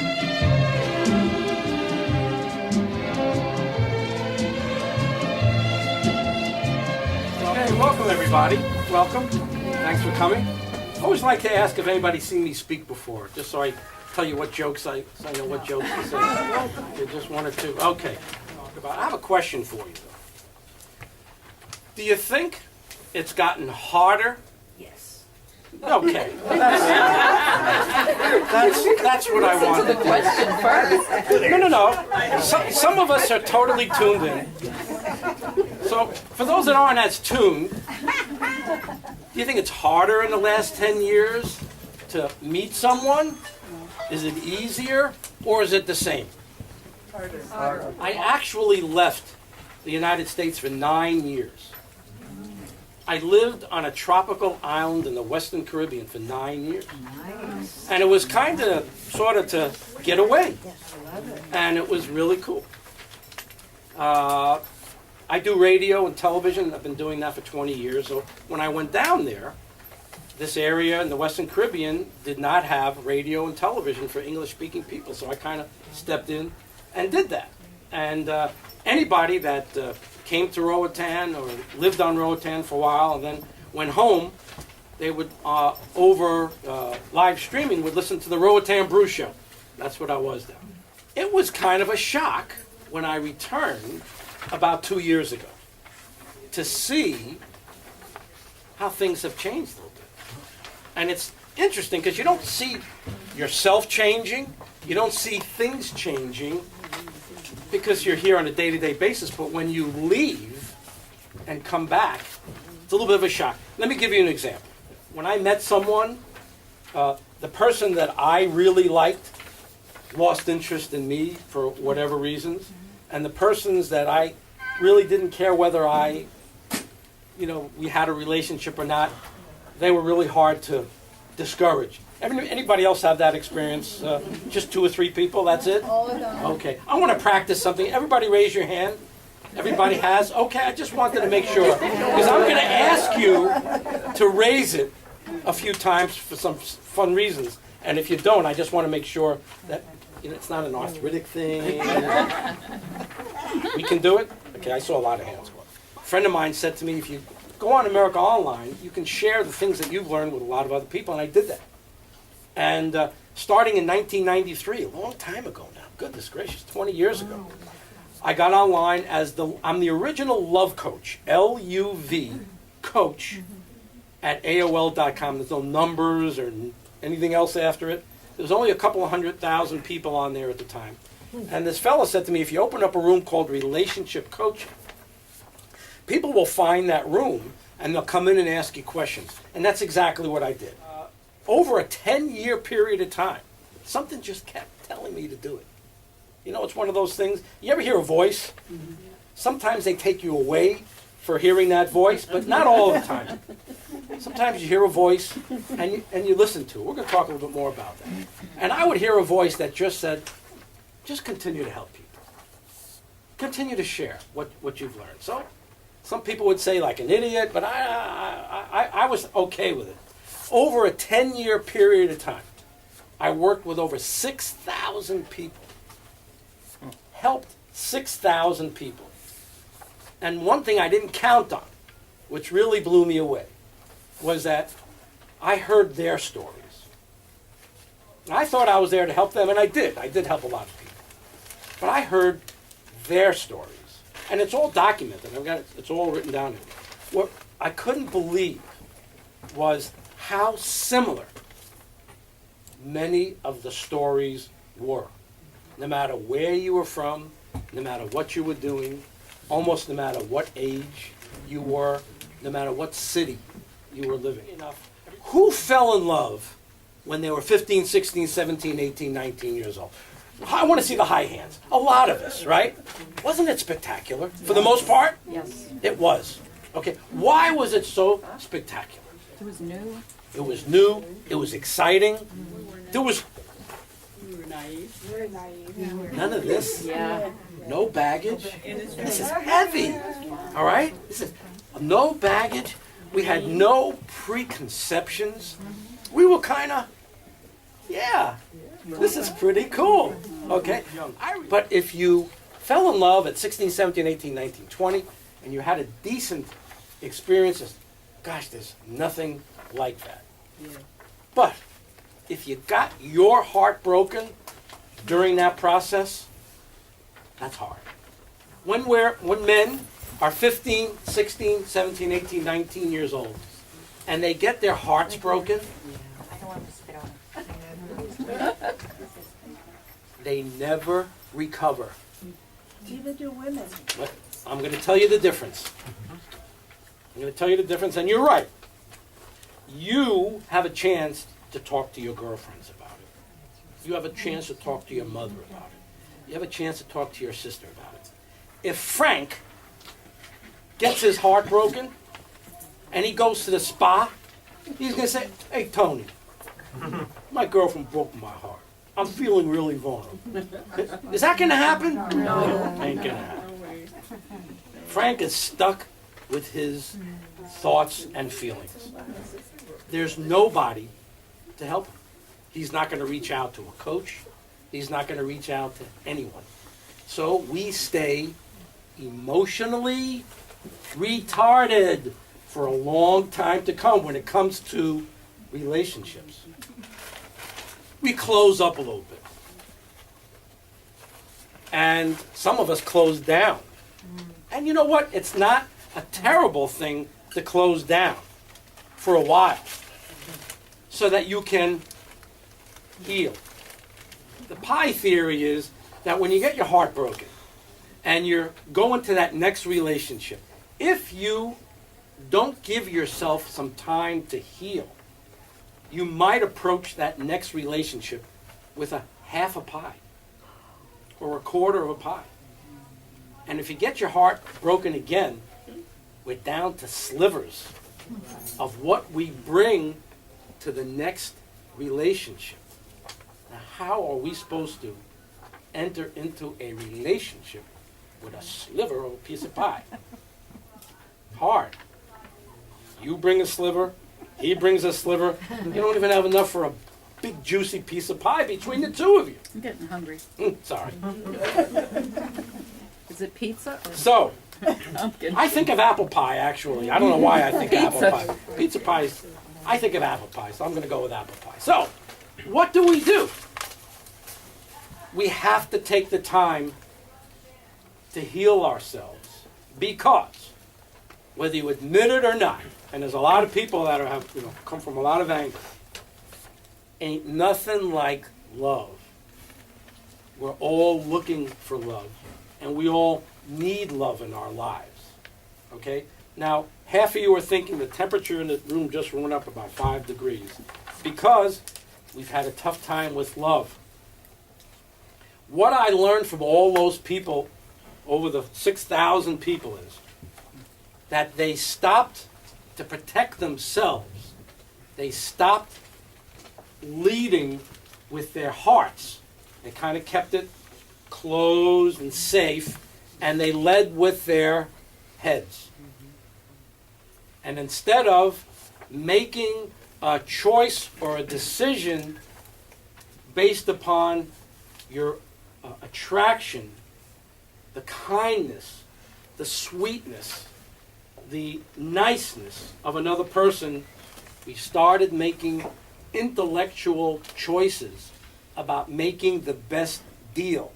Hey, welcome everybody. Welcome. Thanks for coming. I always like to ask if anybody's seen me speak before, just so I tell you what jokes so I know what jokes to say. Just one or two. Okay. I have a question for you. Do you think it's gotten harder? Yes. Okay. That's what I wanted. The question first. No. Some of us are totally tuned in. So, for those that aren't as tuned, do you think it's harder in the last 10 years to meet someone? Is it easier, or is it the same? Harder. I actually left the United States for 9 years. I lived on a tropical island in the Western Caribbean for 9 years. Nice. And it was kind of, sort of to get away. And it was really cool. I do radio and television. I've been doing that for 20 years. So when I went down there, this area in the Western Caribbean did not have radio and television for English-speaking people. So I kind of stepped in and did that. And anybody that came to Roatan or lived on Roatan for a while and then went home, they would, over live streaming, would listen to the Roatan Brew Show. That's what I was then. It was kind of a shock when I returned about 2 years ago to see how things have changed a little bit. And it's interesting because you don't see yourself changing, you don't see things changing because you're here on a day-to-day basis, but when you leave and come back, it's a little bit of a shock. Let me give you an example. When I met someone, the person that I really liked lost interest in me for whatever reasons, and the persons that I really didn't care whether we had a relationship or not, they were really hard to discourage. Anybody else have that experience? Just 2 or 3 people, that's it? All of them. Okay, I want to practice something. Everybody raise your hand. Everybody has? Okay, I just wanted to make sure. Because I'm going to ask you to raise it a few times for some fun reasons. And if you don't, I just want to make sure that it's not an arthritic thing. We can do it? Okay, I saw a lot of hands. A friend of mine said to me, if you go on America Online, you can share the things that you've learned with a lot of other people, and I did that. And starting in 1993, a long time ago now, goodness gracious, 20 years ago, I got online as I'm the original love coach, LUV coach at AOL.com. There's no numbers or anything else after it. There was only a couple of 100,000 people on there at the time. And this fellow said to me, if you open up a room called relationship coaching, people will find that room and they'll come in and ask you questions. And that's exactly what I did. Over a 10-year period of time, something just kept telling me to do it. It's one of those things. You ever hear a voice? Sometimes they take you away for hearing that voice, but not all the time. Sometimes you hear a voice and you listen to it. We're going to talk a little bit more about that. And I would hear a voice that just said, just continue to help people. Continue to share what you've learned. So some people would say like an idiot, but I was okay with it. Over a 10-year period of time, I worked with over 6,000 people. Helped 6,000 people. And one thing I didn't count on, which really blew me away, was that I heard their stories. I thought I was there to help them, and I did. I did help a lot of people. But I heard their stories. And it's all documented. It's all written down here. What I couldn't believe was how similar many of the stories were. No matter where you were from, no matter what you were doing, almost no matter what age you were, no matter what city you were living in. Who fell in love when they were 15, 16, 17, 18, 19 years old? I want to see the high hands. A lot of us, right? Wasn't it spectacular? For the most part? Yes. It was. Okay. Why was it so spectacular? It was new. It was new. It was exciting. There was We were naive. Very naive. none of this. Yeah. No baggage. This is heavy. All right? This is no baggage. We had no preconceptions. We were kind of, yeah, This is pretty cool. Okay? But if you fell in love at 16, 17, 18, 19, 20, and you had a decent experience, gosh, there's nothing like that. But if you got your heart broken during that process, that's hard. When men are 15, 16, 17, 18, 19 years old, and they get their hearts broken, I don't want to spit on it. they never recover. Even do women. But I'm going to tell you the difference. I'm going to tell you the difference, and you're right. You have a chance to talk to your girlfriends about it. You have a chance to talk to your mother about it. You have a chance to talk to your sister about it. If Frank gets his heart broken and he goes to the spa, he's going to say, hey, Tony, my girlfriend broke my heart. I'm feeling really vulnerable. Is that going to happen? No. Ain't going to happen. Frank is stuck with his thoughts and feelings. There's nobody to help him. He's not going to reach out to a coach. He's not going to reach out to anyone. So we stay emotionally retarded for a long time to come when it comes to relationships. We close up a little bit. And some of us close down. And you know what? It's not a terrible thing to close down for a while so that you can heal. The pie theory is that when you get your heart broken and you're going to that next relationship, if you don't give yourself some time to heal, you might approach that next relationship with a half a pie or a quarter of a pie. And if you get your heart broken again, we're down to slivers of what we bring to the next relationship. Now, how are we supposed to enter into a relationship with a sliver of a piece of pie? Hard. You bring a sliver, he brings a sliver. You don't even have enough for a big juicy piece of pie between the two of you. I'm getting hungry. Sorry. Is it pizza? Or So, I'm kidding. I think of apple pie, actually. I don't know why I think of apple pie. Pizza pie, I think of apple pie, so I'm going to go with apple pie. So, what do? We have to take the time to heal ourselves because, whether you admit it or not, and there's a lot of people that have come from a lot of angles, ain't nothing like love. We're all looking for love, and we all need love in our lives. Okay? Now, half of you are thinking the temperature in the room just went up about 5 degrees because we've had a tough time with love. What I learned from all those people, over the 6,000 people, is that they stopped to protect themselves. They stopped leading with their hearts. They kind of kept it closed and safe, and they led with their heads. And instead of making a choice or a decision based upon your attraction, the kindness, the sweetness, the niceness of another person, we started making intellectual choices about making the best deal,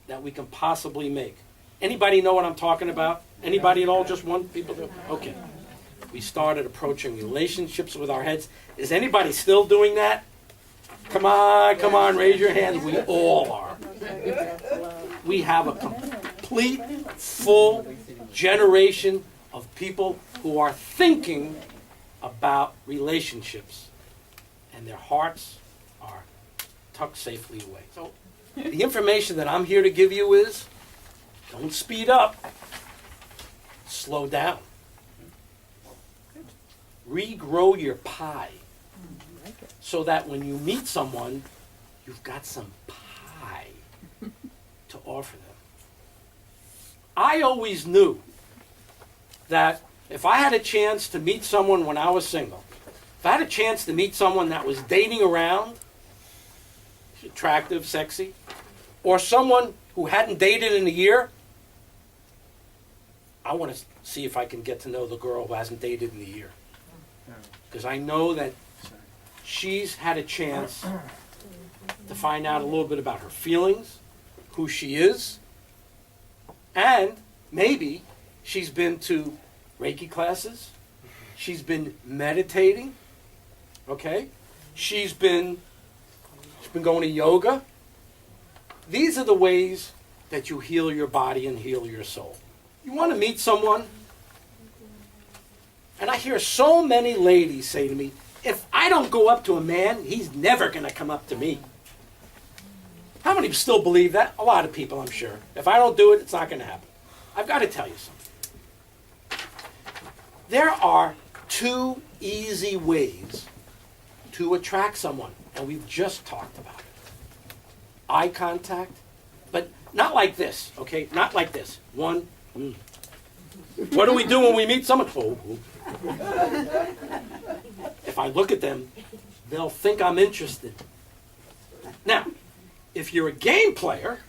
that we can possibly make. Anybody know what I'm talking about? Anybody at all? Just one? People do? Okay. We started approaching relationships with our heads. Is anybody still doing that? Come on, raise your hands. We all are. We have a complete, full generation of people who are thinking about relationships, and their hearts are tucked safely away. So the information that I'm here to give you is, don't speed up, slow down. Regrow your pie so that when you meet someone, you've got some pie to offer them. I always knew that if I had a chance to meet someone when I was single, If I had a chance to meet someone that was dating around, attractive, sexy, or someone who hadn't dated in a year, I want to see if I can get to know the girl who hasn't dated in a year. Because I know that she's had a chance to find out a little bit about her feelings, who she is, and maybe she's been to Reiki classes, she's been meditating, okay? She's been going to yoga. These are the ways that you heal your body and heal your soul. You want to meet someone? And I hear so many ladies say to me, if I don't go up to a man, he's never going to come up to me. How many still believe that? A lot of people, I'm sure. If I don't do it, it's not going to happen. I've got to tell you something. There are 2 easy ways to attract someone, and we've just talked about it. Eye contact, but not like this, okay? Not like this. 1. What do we do when we meet someone? Oh. If I look at them, they'll think I'm interested. Now, if you're a game player,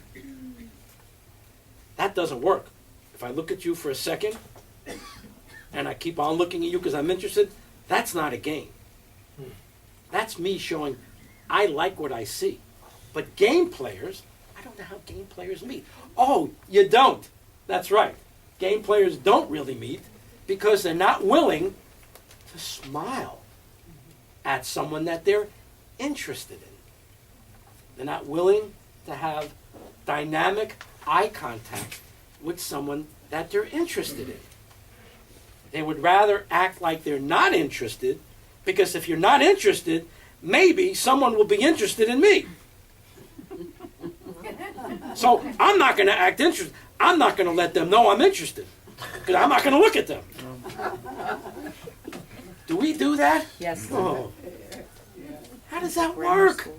that doesn't work. If I look at you for a second, and I keep on looking at you because I'm interested, that's not a game. That's me showing I like what I see. But game players, I don't know how game players meet. Oh, you don't. That's right. Game players don't really meet because they're not willing to smile at someone that they're interested in. They're not willing to have dynamic eye contact with someone that they're interested in. They would rather act like they're not interested, because if you're not interested, maybe someone will be interested in me. So I'm not going to act interested. I'm not going to let them know I'm interested, because I'm not going to look at them. Do we do that? Yes. Oh. How does that work?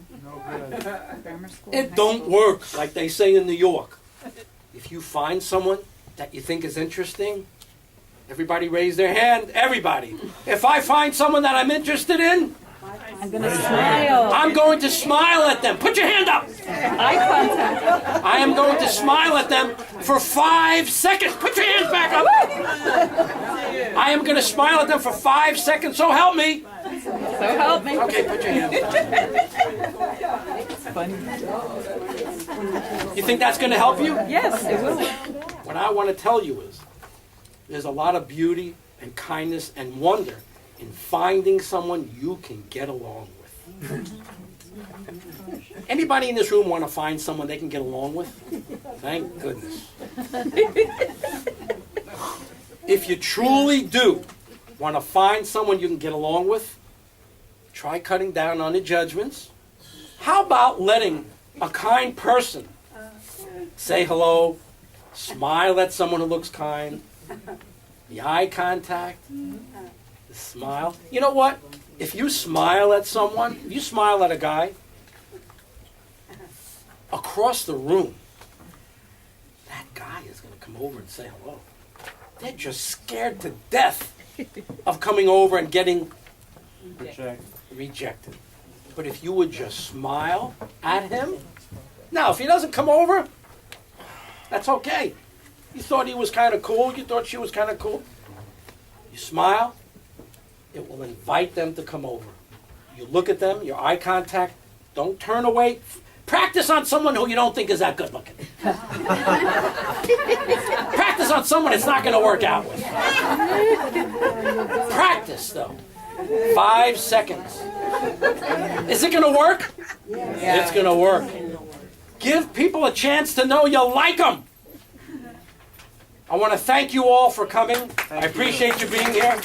Grammar school. It don't work, like they say in New York. If you find someone that you think is interesting, everybody raise their hand. Everybody. If I find someone that I'm interested in, I'm going to smile. I'm going to smile at them. Put your hand up. Eye contact. I am going to smile at them for 5 seconds. Put your hands back up. I am going to smile at them for 5 seconds. So help me. So help me. Okay, put your hands up. It's funny. You think that's going to help you? Yes, it will. What I want to tell you is there's a lot of beauty and kindness and wonder in finding someone you can get along with. Anybody in this room want to find someone they can get along with? Thank goodness. If you truly do want to find someone you can get along with, try cutting down on the judgments. How about letting a kind person say hello, smile at someone who looks kind, the eye contact, the smile. You know what? If you smile at someone, if you smile at a guy, across the room, that guy is going to come over and say hello. They're just scared to death of coming over and getting rejected. But if you would just smile at him, now if he doesn't come over, that's okay. You thought he was kind of cool, you thought she was kind of cool. You smile, it will invite them to come over. You look at them, your eye contact, don't turn away. Practice on someone who you don't think is that good looking. Practice on someone it's not going to work out with. Practice, though. 5 seconds. Is it going to work? Yeah. It's going to work. Give people a chance to know you like them. I want to thank you all for coming. I appreciate you being here.